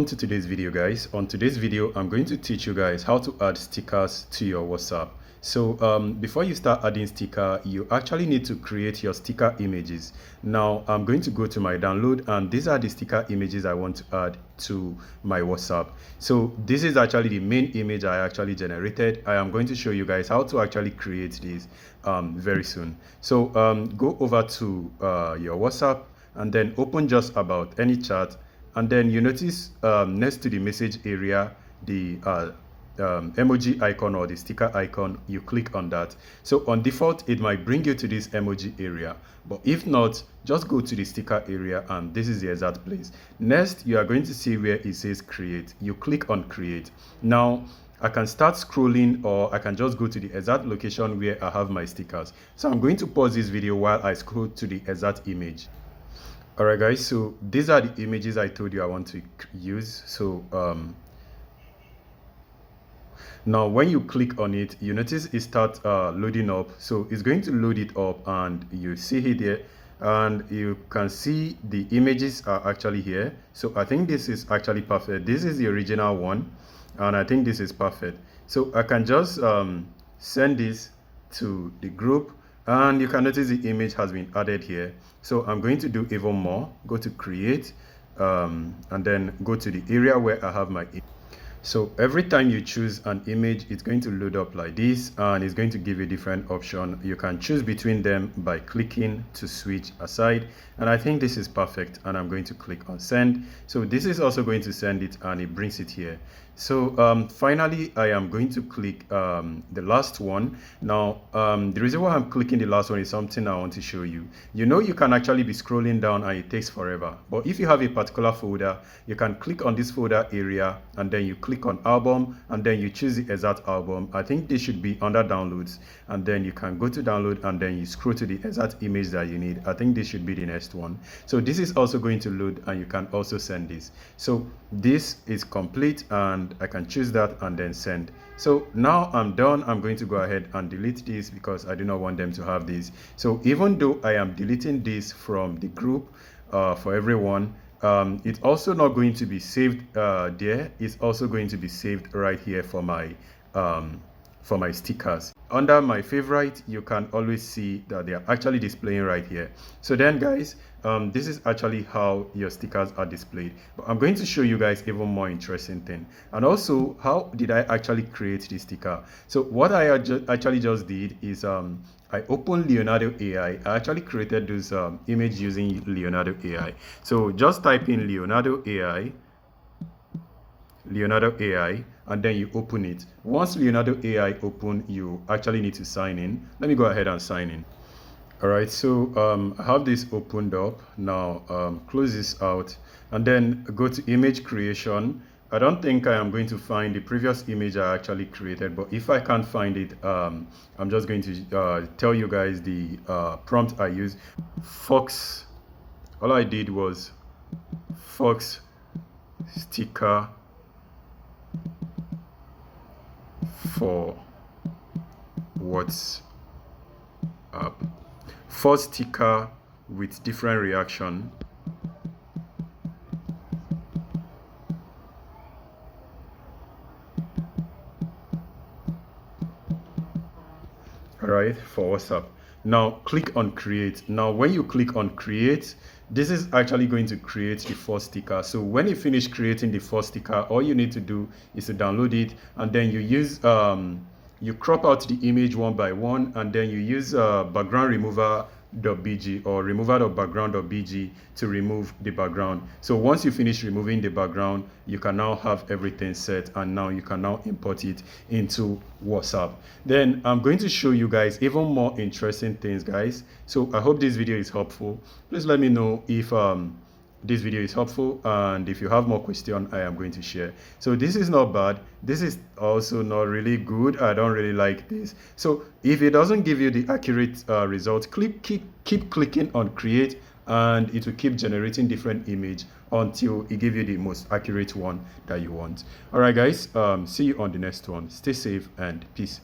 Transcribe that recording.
To today's video, guys. On today's video, I'm going to teach you guys how to add stickers to your WhatsApp. So before you start adding sticker, you actually need to create your sticker images. Now I'm going to go to my download, and these are the sticker images I want to add to my WhatsApp. So this is actually the main image I actually generated. I am going to show you guys how to actually create this very soon. So go over to your WhatsApp and then open just about any chat. And then you notice next to the message area, the emoji icon or the sticker icon, you click on that. So on default, it might bring you to this emoji area. But if not, just go to the sticker area, and this is the exact place. Next, you are going to see where it says create. You click on create. Now, I can start scrolling, or I can just go to the exact location where I have my stickers. So I'm going to pause this video while I scroll to the exact image. Alright guys, so these are the images I told you I want to use. So now when you click on it, you notice it starts loading up. So it's going to load it up, and you see it there, and you can see the images are actually here. So I think this is actually perfect. This is the original one, and I think this is perfect. So I can just send this to the group, and you can notice the image has been added here. So I'm going to do even more. Go to create, and then go to the area where I have my image. So every time you choose an image, it's going to load up like this, and it's going to give you different option. You can choose between them by clicking to switch aside, and I think this is perfect, and I'm going to click on send. So this is also going to send it, and it brings it here. So finally, I am going to click the last one. Now the reason why I'm clicking the last one is something I want to show you. You know, you can actually be scrolling down and it takes forever, but if you have a particular folder, you can click on this folder area, and then you click on album, and then you choose the exact album. I think this should be under downloads, and then you can go to download, and then you scroll to the exact image that you need. I think this should be the next one. So this is also going to load, and you can also send this. So this is complete, and I can choose that and then send. So now I'm done. I'm going to go ahead and delete this because I do not want them to have this. So even though I am deleting this from the group for everyone, it's also not going to be saved there. It's also going to be saved right here for my stickers. Under my favorite, you can always see that they are actually displaying right here. So then guys, this is actually how your stickers are displayed. But I'm going to show you guys even more interesting thing, and also how did I actually create this sticker. So what I actually just did is I opened Leonardo AI. I actually created this image using Leonardo AI. So just type in Leonardo AI, and then you open it. Once Leonardo AI open, you actually need to sign in. Let me go ahead and sign in. All right, so I have this opened up now. Close this out, and then go to image creation. I don't think I am going to find the previous image I actually created, but if I can't find it, I'm just going to tell you guys the prompt I used. Fox, all I did was Fox sticker for WhatsApp. First sticker with different reaction. Right, for WhatsApp. Now click on create. Now when you click on create, this is actually going to create the first sticker. So when you finish creating the first sticker, all you need to do is to download it, and then you use you crop out the image one by one, and then you use background remover.bg or remover.background.bg to remove the background. So once you finish removing the background, you can now have everything set, and now you can now import it into WhatsApp. Then I'm going to show you guys even more interesting things, guys. So I hope this video is helpful. Please let me know if this video is helpful, and if you have more questions, I am going to share. So this is not bad. This is also not really good. I don't really like this. So if it doesn't give you the accurate result, keep clicking on create, and it will keep generating different image until it gives you the most accurate one that you want. All right guys, see you on the next one. Stay safe and peace.